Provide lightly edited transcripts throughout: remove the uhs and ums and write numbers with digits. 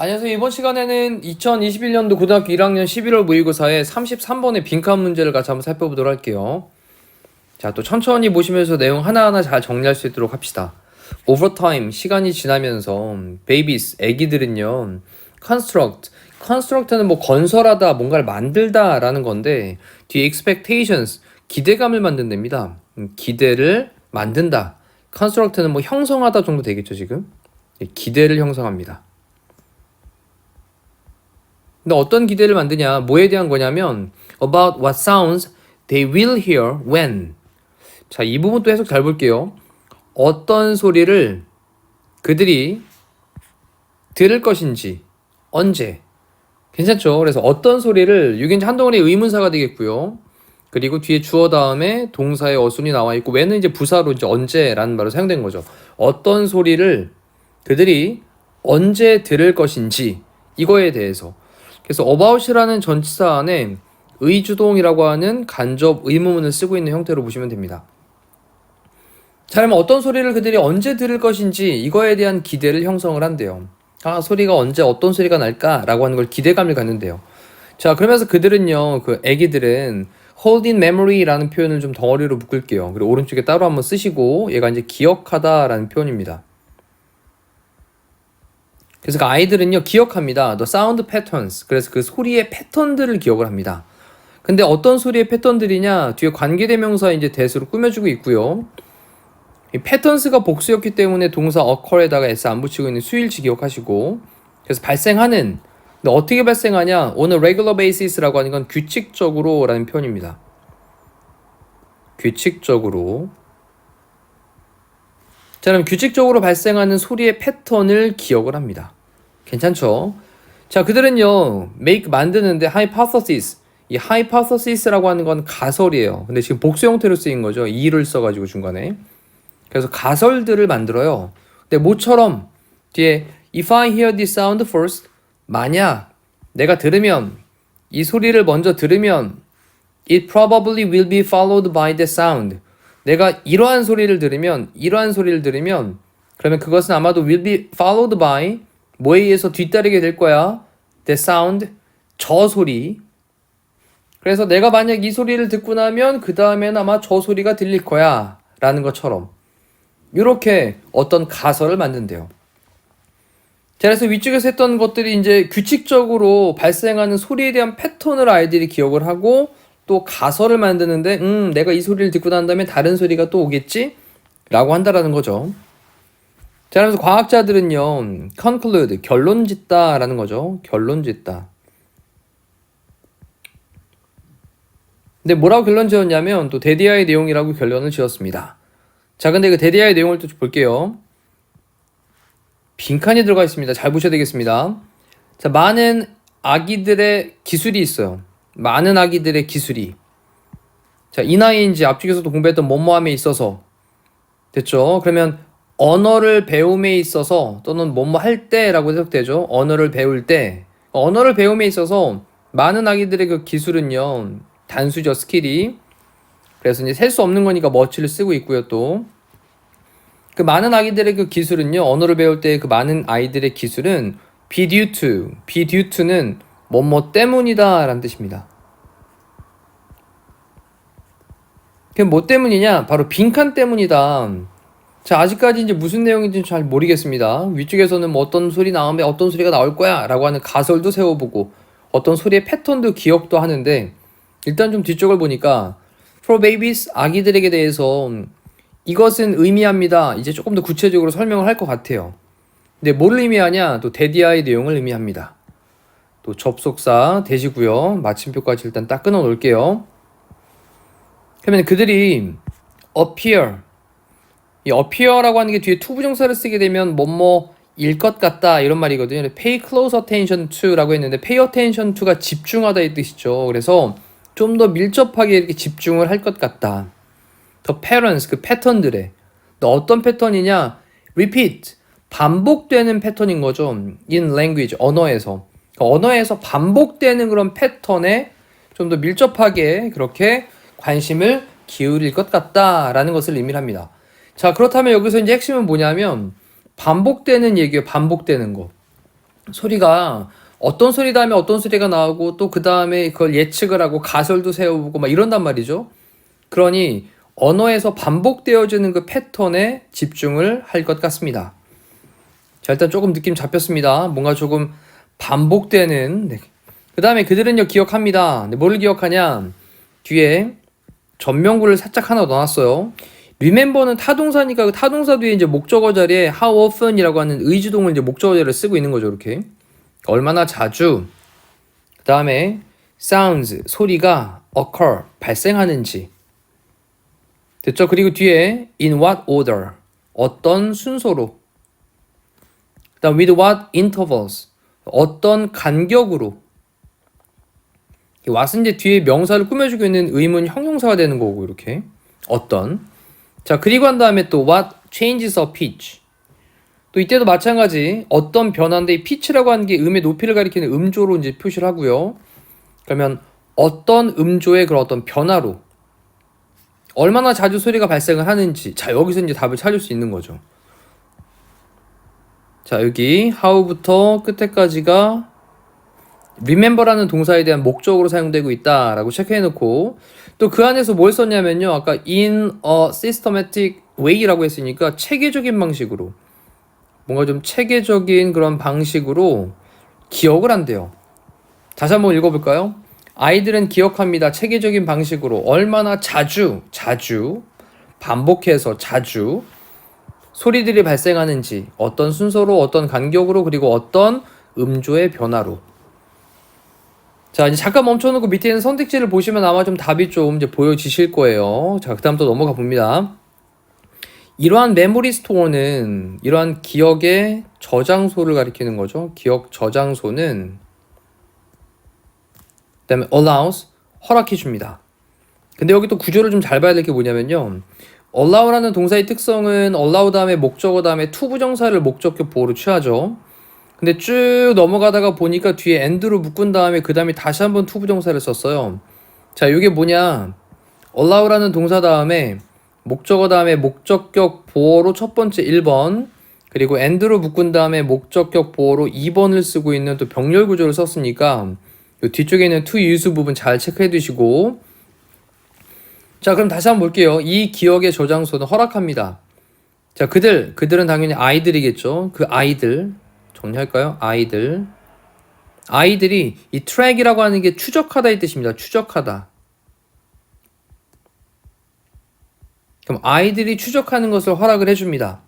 안녕하세요. 이번 시간에는 2021년도 고등학교 1학년 11월 모의고사의 33번의 빈칸 문제를 같이 한번 살펴보도록 할게요. 자, 또 천천히 보시면서 내용 하나하나 잘 정리할 수 있도록 합시다. Over time, 시간이 지나면서 babies, 애기들은요, construct는 뭐 건설하다, 뭔가를 만들다 라는 건데 뒤에 expectations, 기대감을 만든답니다. 기대를 만든다. construct는 뭐 형성하다 정도 되겠죠, 지금? 기대를 형성합니다. 근데 어떤 기대를 만드냐, 뭐에 대한 거냐면 about what sounds they will hear when. 자, 이 부분도 해석 잘 볼게요. 어떤 소리를 그들이 들을 것인지, 언제. 괜찮죠? 그래서 어떤 소리를, 이게 이제 한동훈의 의문사가 되겠고요. 그리고 뒤에 주어 다음에 동사의 어순이 나와 있고, when은 이제 부사로 이제 언제라는 말로 사용된 거죠. 어떤 소리를 그들이 언제 들을 것인지, 이거에 대해서. 그래서 about이라는 전치사 안에 의주동이라고 하는 간접 의문문을 쓰고 있는 형태로 보시면 됩니다. 자, 그러면 어떤 소리를 그들이 언제 들을 것인지 이거에 대한 기대를 형성을 한대요. 아, 소리가 언제 어떤 소리가 날까라고 하는 걸 기대감을 갖는데요. 자, 그러면서 그들은요, 그 애기들은 hold in memory라는 표현을 좀 덩어리로 묶을게요. 그리고 오른쪽에 따로 한번 쓰시고 얘가 이제 기억하다라는 표현입니다. 그래서 그 아이들은요, 기억합니다. The sound patterns. 그래서 그 소리의 패턴들을 기억을 합니다. 근데 어떤 소리의 패턴들이냐? 뒤에 관계대명사 이제 대수로 꾸며주고 있고요. 이 패턴스가 복수였기 때문에 동사 occur에다가 s 안 붙이고 있는 수일치 기억하시고, 그래서 발생하는, 근데 어떻게 발생하냐? on a regular basis라고 하는 건 규칙적으로 라는 표현입니다. 규칙적으로. 자, 그럼 규칙적으로 발생하는 소리의 패턴을 기억을 합니다. 괜찮죠? 자, 그들은요, 만드는데 hypothesis. 이 hypothesis라고 하는 건 가설이에요. 근데 지금 복수 형태로 쓰인 거죠. 이를 써가지고 중간에. 그래서 가설들을 만들어요. 근데 뭐처럼 뒤에 if I hear this sound first, 만약 내가 들으면, 이 소리를 먼저 들으면 it probably will be followed by the sound. 내가 이러한 소리를 들으면 그러면 그것은 아마도 will be followed by 뭐에 의해서 뒤따르게 될 거야? the sound, 저 소리. 그래서 내가 만약 이 소리를 듣고 나면 그 다음에는 아마 저 소리가 들릴 거야 라는 것처럼 이렇게 어떤 가설을 만든대요. 자, 그래서 위쪽에서 했던 것들이 이제 규칙적으로 발생하는 소리에 대한 패턴을 아이들이 기억을 하고 또 가설을 만드는데 내가 이 소리를 듣고 난 다음에 다른 소리가 또 오겠지? 라고 한다라는 거죠. 자, 그래서 과학자들은요, conclude, 결론 짓다 라는 거죠. 결론 짓다. 근데 뭐라고 결론 지었냐면 또 데디아의 내용이라고 결론을 지었습니다. 자, 근데 그 데디아의 내용을 또 볼게요. 빈칸이 들어가 있습니다. 잘 보셔야 되겠습니다. 자, 많은 아기들의 기술이 있어요. 많은 아기들의 기술이. 자, 이 나이인지 앞쪽에서도 공부했던 뭐뭐함에 있어서 됐죠? 그러면 언어를 배움에 있어서 또는 뭐뭐 할 때라고 해석되죠. 언어를 배울 때. 언어를 배움에 있어서 많은 아기들의 그 기술은요, 단수죠, 스킬이. 그래서 이제 셀 수 없는 거니까 much를 쓰고 있고요, 또. 그 많은 아기들의 그 기술은요, 언어를 배울 때 그 많은 아이들의 기술은 be due to는 뭐뭐 때문이다 라는 뜻입니다. 그게 뭐 때문이냐? 바로 빈칸 때문이다. 자, 아직까지 이제 무슨 내용인지 잘 모르겠습니다. 위쪽에서는 뭐 어떤 소리 나오면 어떤 소리가 나올 거야 라고 하는 가설도 세워보고 어떤 소리의 패턴도 기억도 하는데, 일단 좀 뒤쪽을 보니까 for babies, 아기들에게 대해서 이것은 의미합니다. 이제 조금 더 구체적으로 설명을 할 것 같아요. 근데 뭘 의미하냐? 또 데디아의 내용을 의미합니다. 또 접속사 대시고요. 마침표까지 일단 딱 끊어 놓을게요. 그러면 그들이 appear, 이 appear라고 하는 게 뒤에 투부정사를 쓰게 되면 뭐뭐일 것 같다 이런 말이거든요. pay close attention to라고 했는데 pay attention to가 집중하다 이 뜻이죠. 그래서 좀 더 밀접하게 이렇게 집중을 할 것 같다. The patterns, 그 패턴들에. 어떤 패턴이냐? repeat, 반복되는 패턴인 거죠. in language, 언어에서 반복되는 그런 패턴에 좀 더 밀접하게 그렇게 관심을 기울일 것 같다라는 것을 의미를 합니다. 자, 그렇다면 여기서 이제 핵심은 뭐냐면 반복되는 얘기예요. 반복되는 거. 소리가 어떤 소리 다음에 어떤 소리가 나오고 또 그 다음에 그걸 예측을 하고 가설도 세워보고 막 이런단 말이죠. 그러니 언어에서 반복되어지는 그 패턴에 집중을 할 것 같습니다. 자, 일단 조금 느낌 잡혔습니다. 뭔가 조금 반복되는. 네. 그 다음에 그들은요 기억합니다. 네, 뭘 기억하냐? 뒤에 전명구를 살짝 하나 넣어놨어요. remember는 타동사니까 그 타동사 뒤에 이제 목적어 자리에 how often이라고 하는 의주동을 이제 목적어 자리를 쓰고 있는 거죠. 이렇게 얼마나 자주. 그 다음에 sounds 소리가 occur 발생하는지 됐죠? 그리고 뒤에 in what order 어떤 순서로. 그 다음 with what intervals 어떤 간격으로. what은 이제 뒤에 명사를 꾸며주고 있는 의문 형용사가 되는 거고 이렇게 어떤. 자, 그리고 한 다음에 또 what changes of pitch. 또 이때도 마찬가지 어떤 변화인데 이 pitch라고 하는 게 음의 높이를 가리키는 음조로 이제 표시를 하고요. 그러면 어떤 음조의 그런 어떤 변화로 얼마나 자주 소리가 발생을 하는지. 자, 여기서 이제 답을 찾을 수 있는 거죠. 자, 여기 how부터 끝에까지가 remember라는 동사에 대한 목적으로 사용되고 있다라고 체크해놓고 또 그 안에서 뭘 썼냐면요. 아까 in a systematic way라고 했으니까 체계적인 방식으로 뭔가 좀 체계적인 그런 방식으로 기억을 한대요. 다시 한번 읽어볼까요? 아이들은 기억합니다. 체계적인 방식으로 얼마나 자주 반복해서 자주 소리들이 발생하는지 어떤 순서로 어떤 간격으로 그리고 어떤 음조의 변화로. 자, 이제 잠깐 멈춰놓고 밑에 있는 선택지를 보시면 아마 좀 답이 좀 이제 보여지실 거예요. 자, 그 다음 또 넘어가 봅니다. 이러한 메모리 스토어는 이러한 기억의 저장소를 가리키는 거죠. 기억 저장소는 그다음에 allows 허락해 줍니다. 근데 여기 또 구조를 좀 잘 봐야 될 게 뭐냐면요. allow라는 동사의 특성은 allow 다음에 목적어 다음에 to 부정사를 목적격 보호로 취하죠. 근데 쭉 넘어가다가 보니까 뒤에 and로 묶은 다음에 그 다음에 다시 한번 to 부정사를 썼어요. 자, 이게 뭐냐? allow라는 동사 다음에 목적어 다음에 목적격 보호로 첫 번째 1번 그리고 and로 묶은 다음에 목적격 보호로 2번을 쓰고 있는 또 병렬 구조를 썼으니까 이 뒤쪽에 있는 to use 부분 잘 체크해 두시고. 자, 그럼 다시 한번 볼게요. 이 기억의 저장소는 허락합니다. 자, 그들은 당연히 아이들이겠죠. 그 아이들 정리할까요? 아이들이 이 트랙이라고 하는 게 추적하다 이 뜻입니다. 추적하다. 그럼 아이들이 추적하는 것을 허락을 해줍니다.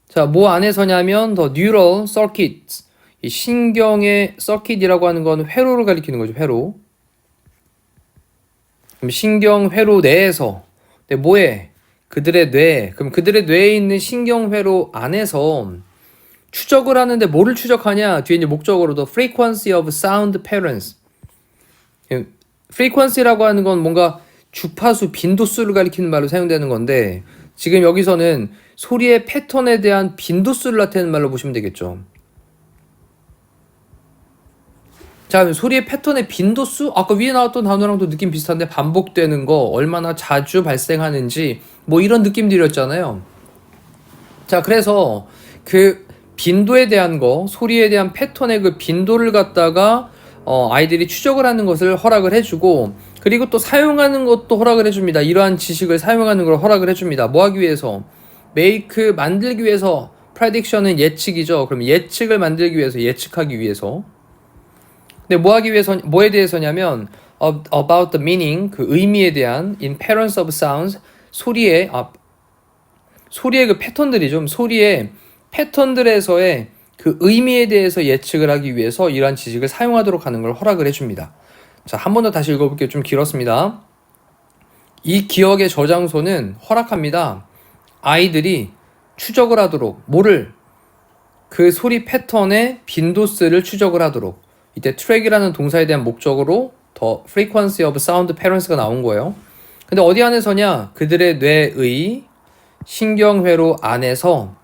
자, 뭐 안에서냐면 the neural circuits 이 신경의 서킷이라고 하는 건 회로를 가리키는 거죠. 회로. 그럼 신경 회로 내에서 뭐에? 그들의 뇌. 그럼 그들의 뇌에 있는 신경 회로 안에서 추적을 하는데 뭐를 추적하냐? 뒤에 이제 목적어로 the frequency of sound patterns. frequency라고 하는 건 뭔가 주파수 빈도수를 가리키는 말로 사용되는 건데 지금 여기서는 소리의 패턴에 대한 빈도수를 나타내는 말로 보시면 되겠죠. 자, 소리의 패턴의 빈도수? 아까 위에 나왔던 단어랑도 느낌 비슷한데 반복되는 거, 얼마나 자주 발생하는지 뭐 이런 느낌들이었잖아요. 자, 그래서 그 빈도에 대한 거, 소리에 대한 패턴의 그 빈도를 갖다가 아이들이 추적을 하는 것을 허락을 해주고 그리고 또 사용하는 것도 허락을 해줍니다. 이러한 지식을 사용하는 걸 허락을 해줍니다. 뭐 하기 위해서? make 만들기 위해서. prediction은 예측이죠. 그럼 예측을 만들기 위해서, 예측하기 위해서. 근데 뭐 하기 위해서, 뭐에 대해서냐면 about the meaning, 그 의미에 대한 in patterns of sounds, 소리의 그 패턴들이죠. 소리의 패턴들에서의 그 의미에 대해서 예측을 하기 위해서 이러한 지식을 사용하도록 하는 걸 허락을 해줍니다. 자, 한 번 더 다시 읽어볼게요. 좀 길었습니다. 이 기억의 저장소는 허락합니다. 아이들이 추적을 하도록, 뭐를? 그 소리 패턴의 빈도수를 추적을 하도록. 이때 트랙이라는 동사에 대한 목적으로 the frequency of sound patterns가 나온 거예요. 근데 어디 안에서냐? 그들의 뇌의 신경회로 안에서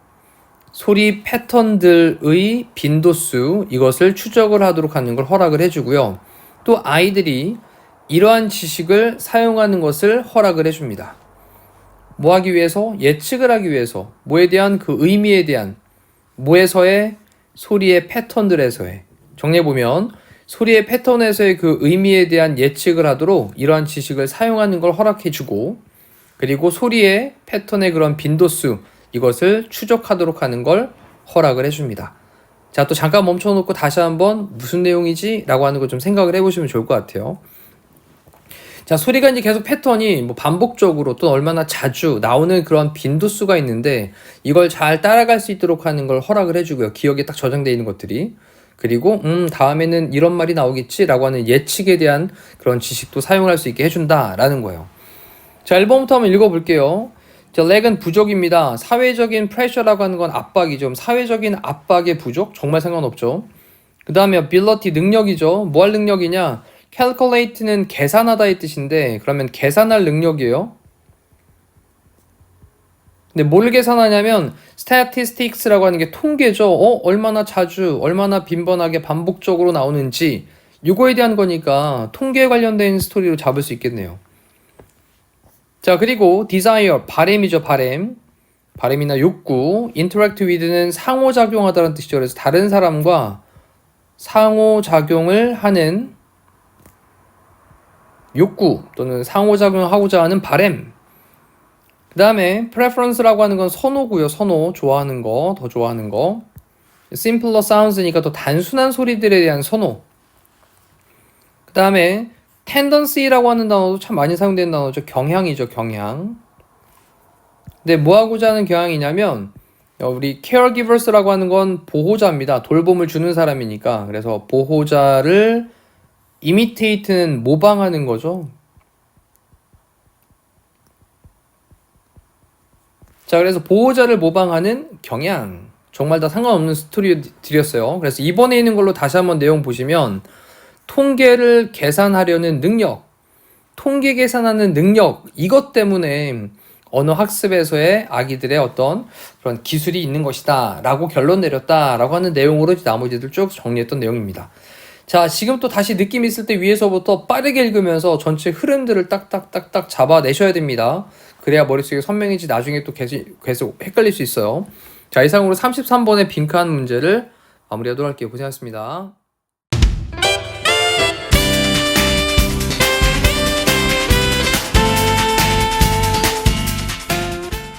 소리 패턴들의 빈도수 이것을 추적을 하도록 하는 걸 허락을 해주고요. 또 아이들이 이러한 지식을 사용하는 것을 허락을 해줍니다. 뭐 하기 위해서? 예측을 하기 위해서. 뭐에 대한 그 의미에 대한 뭐에서의 소리의 패턴들에서의 정리해보면 소리의 패턴에서의 그 의미에 대한 예측을 하도록 이러한 지식을 사용하는 걸 허락해주고 그리고 소리의 패턴의 그런 빈도수 이것을 추적하도록 하는 걸 허락을 해줍니다. 자, 또 잠깐 멈춰놓고 다시 한번 무슨 내용이지? 라고 하는 거 좀 생각을 해보시면 좋을 것 같아요. 자, 소리가 이제 계속 패턴이 뭐 반복적으로 또 얼마나 자주 나오는 그런 빈도수가 있는데 이걸 잘 따라갈 수 있도록 하는 걸 허락을 해주고요. 기억에 딱 저장되어 있는 것들이. 그리고 다음에는 이런 말이 나오겠지 라고 하는 예측에 대한 그런 지식도 사용할 수 있게 해준다라는 거예요. 자, 1번부터 한번 읽어볼게요. 자, 렉은 부족입니다. 사회적인 프레셔라고 하는 건 압박이죠. 사회적인 압박의 부족? 정말 상관없죠. 그 다음에 ability 능력이죠. 뭐 할 능력이냐? calculate는 계산하다의 뜻인데 그러면 계산할 능력이에요. 근데 뭘 계산하냐면 statistics라고 하는 게 통계죠. 얼마나 자주, 얼마나 빈번하게 반복적으로 나오는지 이거에 대한 거니까 통계에 관련된 스토리로 잡을 수 있겠네요. 자, 그리고 desire, 바램이죠. 바램이나 욕구. interact with는 상호작용하다는 뜻이죠. 그래서 다른 사람과 상호작용을 하는 욕구 또는 상호작용하고자 하는 바램. 그 다음에 preference라고 하는 건 선호고요. 선호, 좋아하는 거, 더 좋아하는 거. simpler sounds니까 더 단순한 소리들에 대한 선호. 그 다음에 tendency라고 하는 단어도 참 많이 사용되는 단어죠. 경향이죠. 경향. 근데 뭐 하고자 하는 경향이냐면 우리 caregivers라고 하는 건 보호자입니다. 돌봄을 주는 사람이니까. 그래서 보호자를 imitate는 모방하는 거죠. 자, 그래서 보호자를 모방하는 경향. 정말 다 상관없는 스토리들이었어요. 그래서 이번에 있는 걸로 다시 한번 내용 보시면 통계를 계산하려는 능력, 통계 계산하는 능력, 이것 때문에 언어 학습에서의 아기들의 어떤 그런 기술이 있는 것이다 라고 결론 내렸다 라고 하는 내용으로 나머지들 쭉 정리했던 내용입니다. 자, 지금 또 다시 느낌 있을 때 위에서부터 빠르게 읽으면서 전체 흐름들을 딱딱딱딱 잡아내셔야 됩니다. 그래야 머릿속에 선명해지 나중에 또 계속 헷갈릴 수 있어요. 자, 이상으로 33번의 빈칸 문제를 마무리하도록 할게요. 고생하셨습니다.